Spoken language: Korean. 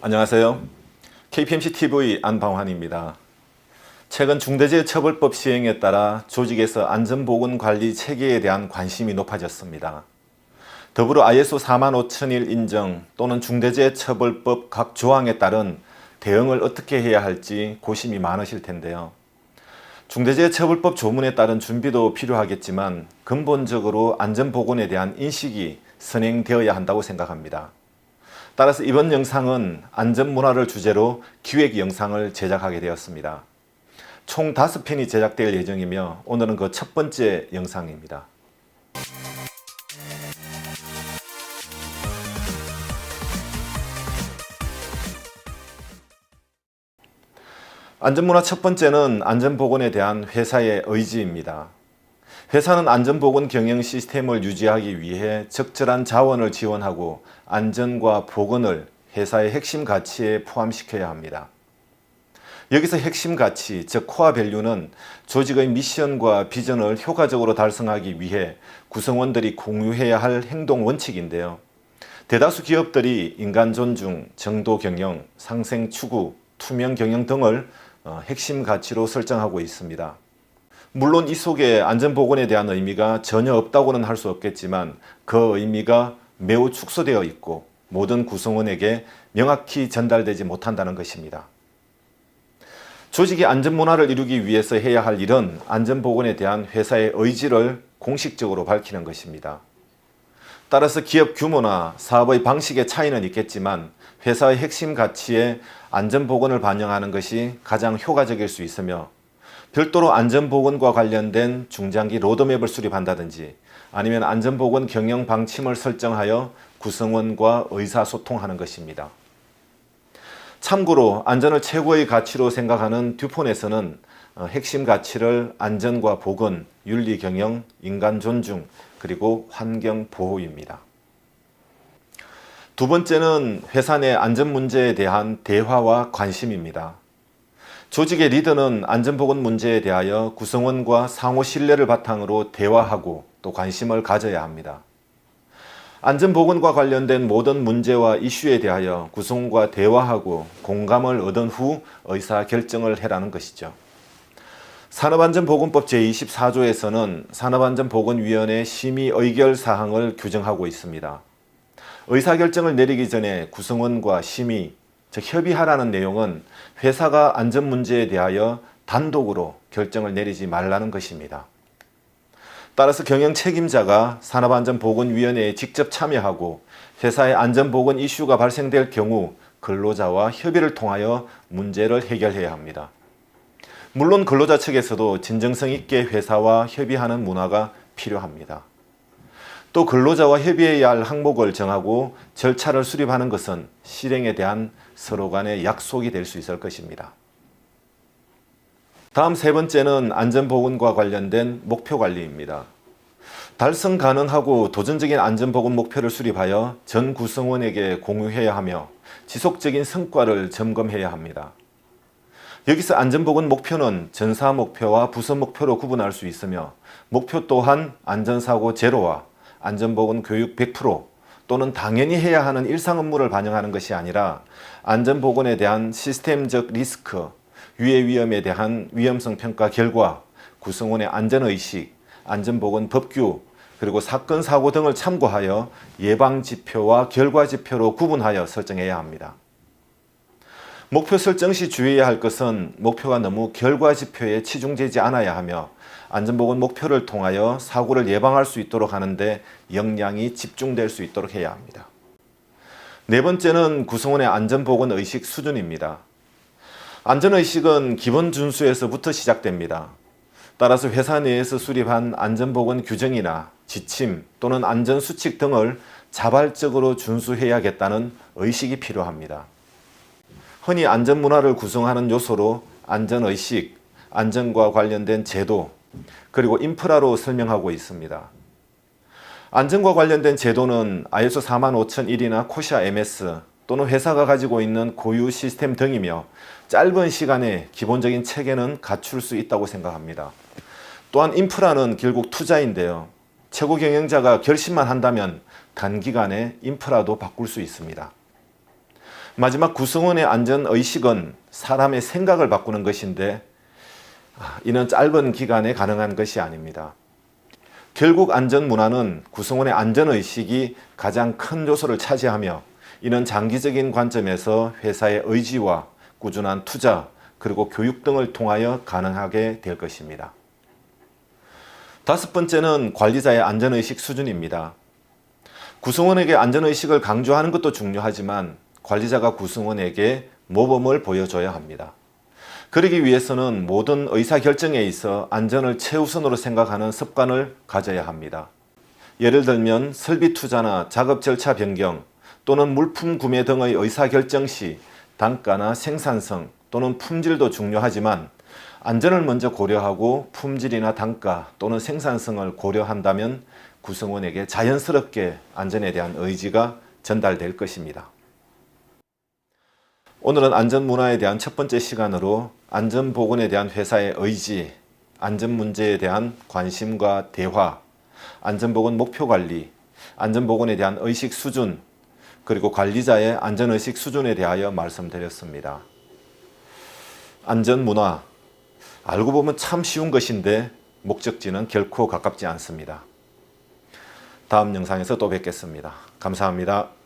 안녕하세요. KPMC TV 안방환입니다. 최근 중대재해처벌법 시행에 따라 조직에서 안전보건관리 체계에 대한 관심이 높아졌습니다. 더불어 ISO 45001 인정 또는 중대재해처벌법 각 조항에 따른 대응을 어떻게 해야 할지 고심이 많으실 텐데요. 중대재해처벌법 조문에 따른 준비도 필요하겠지만 근본적으로 안전보건에 대한 인식이 선행되어야 한다고 생각합니다. 따라서 이번 영상은 안전문화를 주제로 기획 영상을 제작하게 되었습니다. 총 5편이 제작될 예정이며 오늘은 그 첫 번째 영상입니다. 안전문화 첫 번째는 안전보건에 대한 회사의 의지입니다. 회사는 안전보건 경영 시스템을 유지하기 위해 적절한 자원을 지원하고 안전과 보건을 회사의 핵심 가치에 포함시켜야 합니다. 여기서 핵심 가치, 즉 코어 밸류는 조직의 미션과 비전을 효과적으로 달성하기 위해 구성원들이 공유해야 할 행동 원칙인데요. 대다수 기업들이 인간 존중, 정도 경영, 상생 추구, 투명 경영 등을 핵심 가치로 설정하고 있습니다. 물론 이 속에 안전보건에 대한 의미가 전혀 없다고는 할 수 없겠지만 그 의미가 매우 축소되어 있고 모든 구성원에게 명확히 전달되지 못한다는 것입니다. 조직의 안전문화를 이루기 위해서 해야 할 일은 안전보건에 대한 회사의 의지를 공식적으로 밝히는 것입니다. 따라서 기업 규모나 사업의 방식의 차이는 있겠지만 회사의 핵심 가치에 안전보건을 반영하는 것이 가장 효과적일 수 있으며 별도로 안전보건과 관련된 중장기 로드맵을 수립한다든지 아니면 안전보건 경영 방침을 설정하여 구성원과 의사소통하는 것입니다. 참고로 안전을 최고의 가치로 생각하는 듀폰에서는 핵심 가치를 안전과 보건, 윤리 경영, 인간 존중, 그리고 환경 보호입니다. 두 번째는 회사 내 안전 문제에 대한 대화와 관심입니다. 조직의 리더는 안전보건 문제에 대하여 구성원과 상호 신뢰를 바탕으로 대화하고 또 관심을 가져야 합니다. 안전보건과 관련된 모든 문제와 이슈에 대하여 구성원과 대화하고 공감을 얻은 후 의사결정을 해라는 것이죠. 산업안전보건법 제24조에서는 산업안전보건위원회 심의 의결 사항을 규정하고 있습니다. 의사결정을 내리기 전에 구성원과 심의, 즉 협의하라는 내용은 회사가 안전 문제에 대하여 단독으로 결정을 내리지 말라는 것입니다. 따라서 경영 책임자가 산업안전보건위원회에 직접 참여하고 회사의 안전보건 이슈가 발생될 경우 근로자와 협의를 통하여 문제를 해결해야 합니다. 물론 근로자 측에서도 진정성 있게 회사와 협의하는 문화가 필요합니다. 또 근로자와 협의해야 할 항목을 정하고 절차를 수립하는 것은 실행에 대한 서로 간의 약속이 될 수 있을 것입니다. 다음 세 번째는 안전보건과 관련된 목표 관리입니다. 달성 가능하고 도전적인 안전보건 목표를 수립하여 전 구성원에게 공유해야 하며 지속적인 성과를 점검해야 합니다. 여기서 안전보건 목표는 전사 목표와 부서 목표로 구분할 수 있으며 목표 또한 안전사고 제로와 안전보건 교육 100% 또는 당연히 해야 하는 일상 업무를 반영하는 것이 아니라 안전보건에 대한 시스템적 리스크, 유해 위험에 대한 위험성 평가 결과, 구성원의 안전의식, 안전보건 법규, 그리고 사건, 사고 등을 참고하여 예방지표와 결과지표로 구분하여 설정해야 합니다. 목표 설정 시 주의해야 할 것은 목표가 너무 결과지표에 치중되지 않아야 하며 안전보건 목표를 통하여 사고를 예방할 수 있도록 하는데 역량이 집중될 수 있도록 해야 합니다. 네 번째는 구성원의 안전보건 의식 수준입니다. 안전의식은 기본 준수에서부터 시작됩니다. 따라서 회사 내에서 수립한 안전보건 규정이나 지침 또는 안전수칙 등을 자발적으로 준수해야겠다는 의식이 필요합니다. 흔히 안전문화를 구성하는 요소로 안전의식, 안전과 관련된 제도, 그리고 인프라로 설명하고 있습니다. 안전과 관련된 제도는 ISO 45001이나 코시아 MS 또는 회사가 가지고 있는 고유 시스템 등이며 짧은 시간에 기본적인 체계는 갖출 수 있다고 생각합니다. 또한 인프라는 결국 투자인데요. 최고 경영자가 결심만 한다면 단기간에 인프라도 바꿀 수 있습니다. 마지막 구성원의 안전의식은 사람의 생각을 바꾸는 것인데 이는 짧은 기간에 가능한 것이 아닙니다. 결국 안전문화는 구성원의 안전의식이 가장 큰 요소를 차지하며 이는 장기적인 관점에서 회사의 의지와 꾸준한 투자 그리고 교육 등을 통하여 가능하게 될 것입니다. 다섯 번째는 관리자의 안전의식 수준입니다. 구성원에게 안전의식을 강조하는 것도 중요하지만 관리자가 구성원에게 모범을 보여줘야 합니다. 그러기 위해서는 모든 의사결정에 있어 안전을 최우선으로 생각하는 습관을 가져야 합니다. 예를 들면 설비 투자나 작업 절차 변경 또는 물품 구매 등의 의사결정 시 단가나 생산성 또는 품질도 중요하지만 안전을 먼저 고려하고 품질이나 단가 또는 생산성을 고려한다면 구성원에게 자연스럽게 안전에 대한 의지가 전달될 것입니다. 오늘은 안전문화에 대한 첫 번째 시간으로 안전보건에 대한 회사의 의지, 안전문제에 대한 관심과 대화, 안전보건 목표관리, 안전보건에 대한 의식 수준, 그리고 관리자의 안전의식 수준에 대하여 말씀드렸습니다. 안전문화, 알고 보면 참 쉬운 것인데 목적지는 결코 가깝지 않습니다. 다음 영상에서 또 뵙겠습니다. 감사합니다.